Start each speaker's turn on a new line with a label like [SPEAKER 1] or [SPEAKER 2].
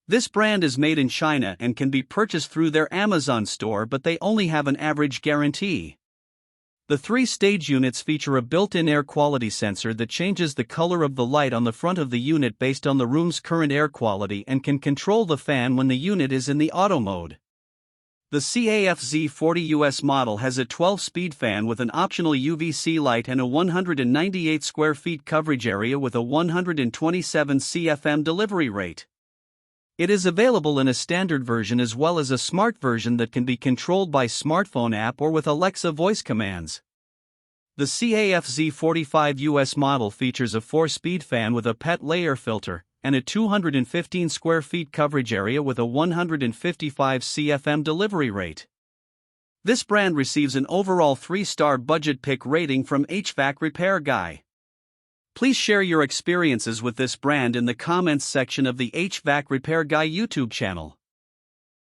[SPEAKER 1] This brand is made in China and can be purchased through their Amazon store, but they only have an average guarantee. The 3-stage units feature a built-in air quality sensor that changes the color of the light on the front of the unit based on the room's current air quality and can control the fan when the unit is in the auto mode. The CAf-Z40US model has a 12-speed fan with an optional UVC light and a 198 square feet coverage area with a 127 CFM delivery rate. It is available in a standard version as well as a smart version that can be controlled by smartphone app or with Alexa voice commands. The CAf-Z45US model features a 4-speed fan with a PET layer filter and a 215 square feet coverage area with a 155 CFM delivery rate. This brand receives an overall 3-star budget pick rating from HvacRepairGuy. Please share your experiences with this brand in the comments section of the HvacRepairGuy YouTube channel.